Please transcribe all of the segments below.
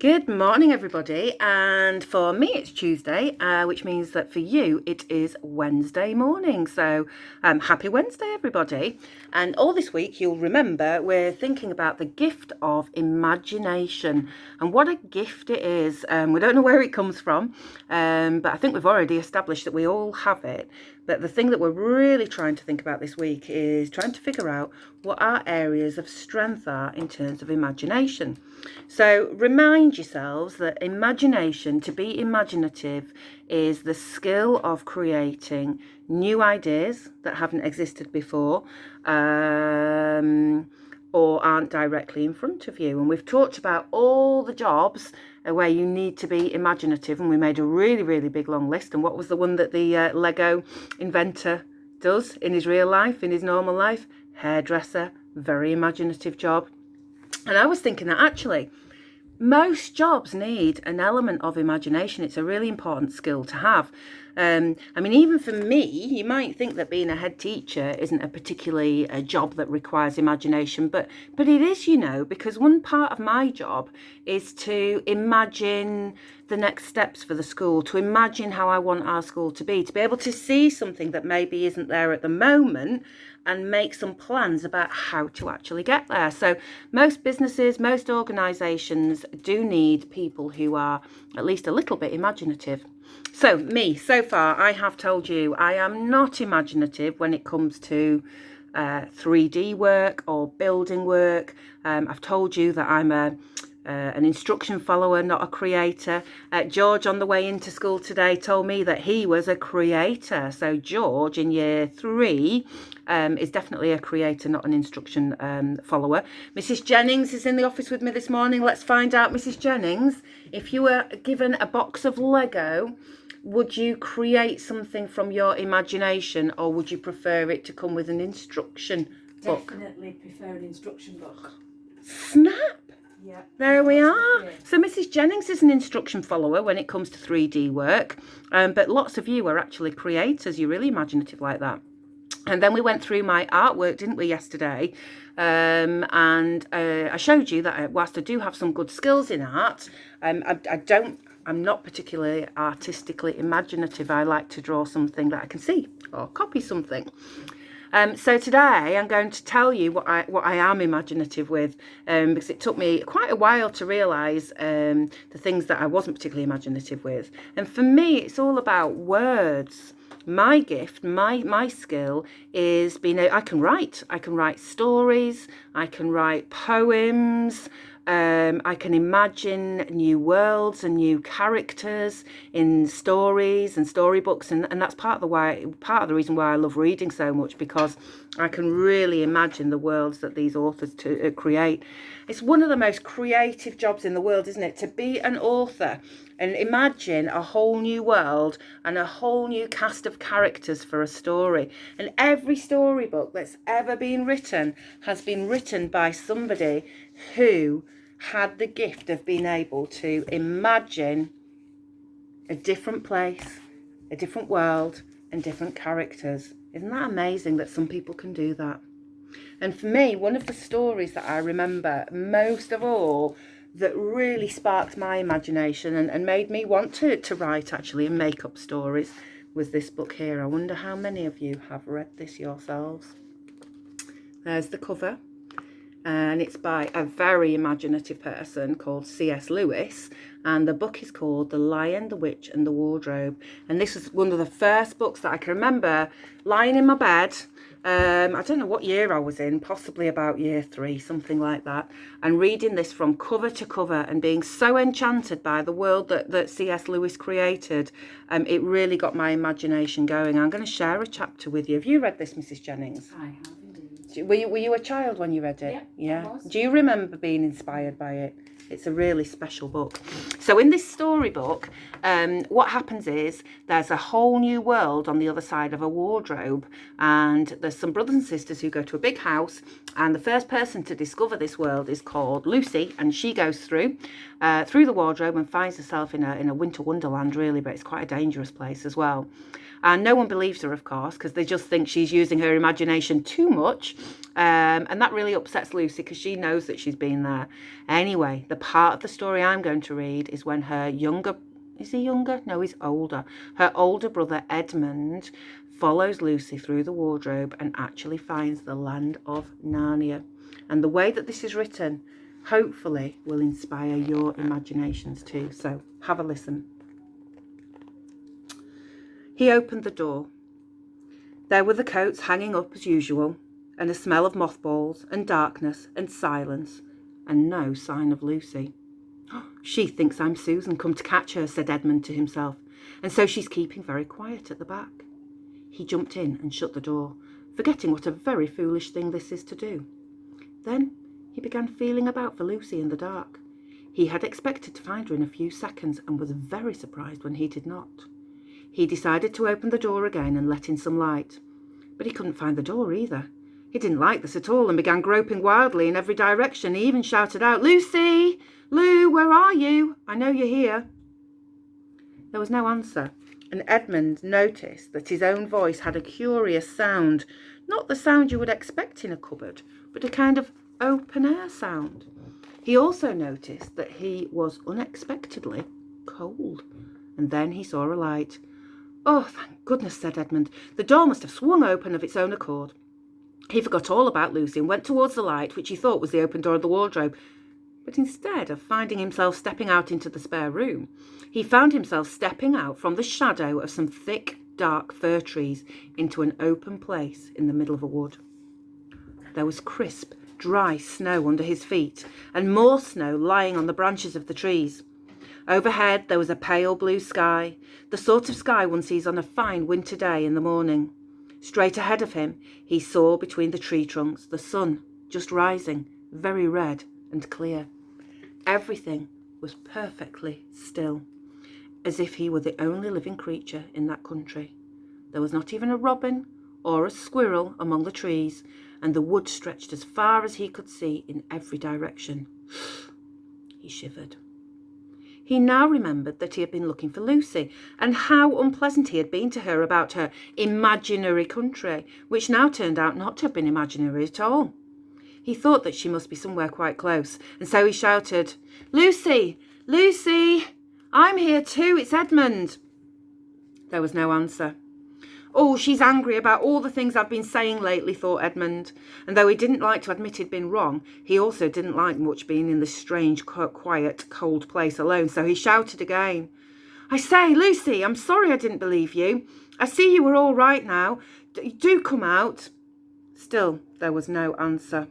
Good morning, everybody. And for me, it's Tuesday, which means that for you, it is Wednesday morning. So happy Wednesday, everybody. And all this week, you'll remember we're thinking about the gift of imagination and what a gift it is. We don't know where it comes from, but I think we've already established that we all have it. But the thing that we're really trying to think about this week is trying to figure out what our areas of strength are in terms of imagination. So remind yourselves that imagination, to be imaginative, is the skill of creating new ideas that haven't existed before or aren't directly in front of you. And we've talked about all the jobs where you need to be imaginative, and we made a really, really big long list. And what was the one that the Lego inventor does in his real life, in his normal life? Hairdresser, very imaginative job. And I was thinking that actually most jobs need an element of imagination. It's a really important skill to have. Even for me, you might think that being a head teacher isn't a particularly a job that requires imagination, but it is, because one part of my job is to imagine the next steps for the school, to imagine how I want our school to be able to see something that maybe isn't there at the moment and make some plans about how to actually get there. So most businesses, most organisations do need people who are at least a little bit imaginative. So me, so far, I have told you I am not imaginative when it comes to 3D work or building work. I've told you that I'm an instruction follower, not a creator. George, on the way into school today, told me that he was a creator. So George, in year 3, is definitely a creator, not an instruction follower. Mrs. Jennings is in the office with me this morning. Let's find out, Mrs. Jennings, if you were given a box of Lego, would you create something from your imagination, or would you prefer it to come with an instruction book? Definitely prefer an instruction book. Snap! Yeah. There we are. So Mrs. Jennings is an instruction follower when it comes to 3D work, but lots of you are actually creators. You're really imaginative like that. And then we went through my artwork, didn't we, yesterday? And I showed you that whilst I do have some good skills in art, I'm not particularly artistically imaginative. I like to draw something that I can see or copy something. So today I'm going to tell you what I am imaginative with, because it took me quite a while to realise the things that I wasn't particularly imaginative with. And for me, it's all about words. My gift, my skill is I can write stories, I can write poems. I can imagine new worlds and new characters in stories and storybooks, and that's part of the reason why I love reading so much, because I can really imagine the worlds that these authors create. It's one of the most creative jobs in the world, isn't it? To be an author and imagine a whole new world and a whole new cast of characters for a story. And every storybook that's ever been written has been written by somebody who had the gift of being able to imagine a different place, a different world, and different characters. Isn't that amazing that some people can do that? And for me, one of the stories that I remember most of all that really sparked my imagination and made me want to write actually and make up stories was this book here. I wonder how many of you have read this yourselves. There's the cover. And it's by a very imaginative person called C.S. Lewis, and the book is called The Lion, the Witch and the Wardrobe. And this was one of the first books that I can remember lying in my bed. I don't know what year I was in, possibly about year 3, something like that, and reading this from cover to cover and being so enchanted by the world that C.S. Lewis created. It really got my imagination going. I'm going to share a chapter with you. Have you read this, Mrs. Jennings? I have. Were you a child when you read it? Yeah. I was. Do you remember being inspired by it? It's a really special book. So in this storybook, what happens is there's a whole new world on the other side of a wardrobe, and there's some brothers and sisters who go to a big house, and the first person to discover this world is called Lucy, and she goes through the wardrobe and finds herself in a winter wonderland, really, but it's quite a dangerous place as well. And no one believes her, of course, because they just think she's using her imagination too much. And that really upsets Lucy because she knows that she's been there. Anyway, the part of the story I'm going to read is when her younger, is he younger? No, he's older. Her older brother Edmund follows Lucy through the wardrobe and actually finds the land of Narnia. And the way that this is written, hopefully, will inspire your imaginations too. So have a listen. He opened the door. There were the coats hanging up as usual, and a smell of mothballs and darkness and silence, and no sign of Lucy. She thinks I'm Susan come to catch her, said Edmund to himself, and so she's keeping very quiet at the back. He jumped in and shut the door, forgetting what a very foolish thing this is to do. Then he began feeling about for Lucy in the dark. He had expected to find her in a few seconds and was very surprised when he did not. He decided to open the door again and let in some light, but he couldn't find the door either. He didn't like this at all and began groping wildly in every direction. He even shouted out, "Lucy! Lou, where are you? I know you're here." There was no answer, and Edmund noticed that his own voice had a curious sound, not the sound you would expect in a cupboard, but a kind of open-air sound. He also noticed that he was unexpectedly cold, and then he saw a light. "Oh, thank goodness," said Edmund. "The door must have swung open of its own accord." He forgot all about Lucy and went towards the light, which he thought was the open door of the wardrobe. But instead of finding himself stepping out into the spare room, he found himself stepping out from the shadow of some thick, dark fir trees into an open place in the middle of a wood. There was crisp, dry snow under his feet, and more snow lying on the branches of the trees. Overhead there was a pale blue sky, the sort of sky one sees on a fine winter day in the morning. Straight ahead of him he saw between the tree trunks the sun just rising, very red and clear. Everything was perfectly still, as if he were the only living creature in that country. There was not even a robin or a squirrel among the trees, and the wood stretched as far as he could see in every direction. He shivered. He now remembered that he had been looking for Lucy, and how unpleasant he had been to her about her imaginary country, which now turned out not to have been imaginary at all. He thought that she must be somewhere quite close, and so he shouted, "Lucy! Lucy! I'm here too, it's Edmund." There was no answer. "Oh, she's angry about all the things I've been saying lately," thought Edmund, and though he didn't like to admit he'd been wrong, he also didn't like much being in this strange, quiet, cold place alone, so he shouted again, "I say, Lucy, I'm sorry I didn't believe you. I see you were all right now. Do come out." Still, there was no answer.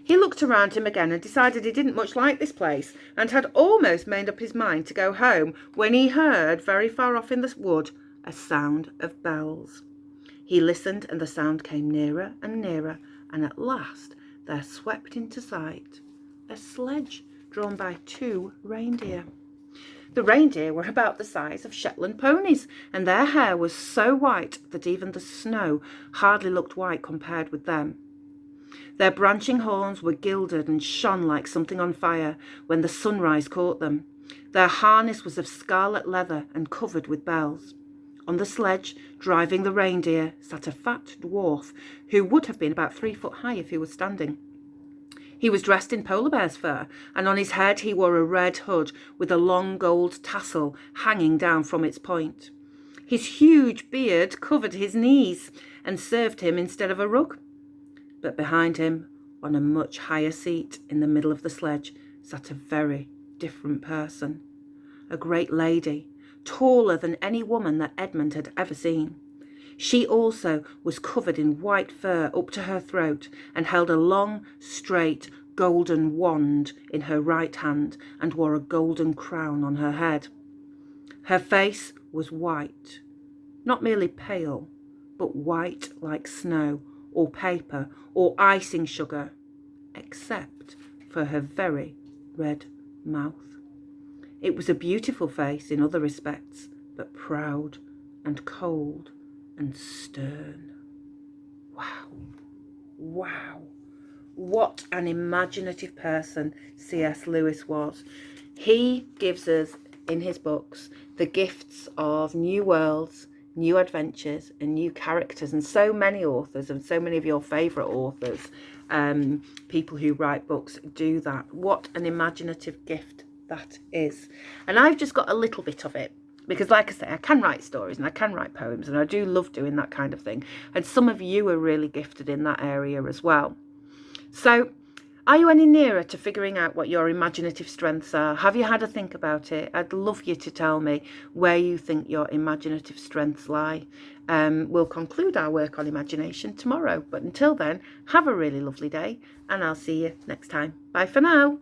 He looked around him again and decided he didn't much like this place, and had almost made up his mind to go home when he heard, very far off in the wood, a sound of bells. He listened, and the sound came nearer and nearer, and at last there swept into sight a sledge drawn by 2 reindeer. The reindeer were about the size of Shetland ponies, and their hair was so white that even the snow hardly looked white compared with them. Their branching horns were gilded and shone like something on fire when the sunrise caught them. Their harness was of scarlet leather and covered with bells. On the sledge, driving the reindeer, sat a fat dwarf who would have been about 3 foot high if he was standing. He was dressed in polar bear's fur, and on his head he wore a red hood with a long gold tassel hanging down from its point. His huge beard covered his knees and served him instead of a rug. But behind him, on a much higher seat in the middle of the sledge, sat a very different person. A great lady, taller than any woman that Edmund had ever seen. She also was covered in white fur up to her throat and held a long, straight, golden wand in her right hand and wore a golden crown on her head. Her face was white, not merely pale, but white like snow or paper or icing sugar, except for her very red mouth. It was a beautiful face in other respects, but proud and cold and stern. Wow, wow. What an imaginative person C.S. Lewis was. He gives us, in his books, the gifts of new worlds, new adventures and new characters. And so many authors and so many of your favourite authors, people who write books, do that. What an imaginative gift that is. And I've just got a little bit of it. Because like I say, I can write stories and I can write poems and I do love doing that kind of thing. And some of you are really gifted in that area as well. So are you any nearer to figuring out what your imaginative strengths are? Have you had a think about it? I'd love you to tell me where you think your imaginative strengths lie. We'll conclude our work on imagination tomorrow. But until then, have a really lovely day and I'll see you next time. Bye for now.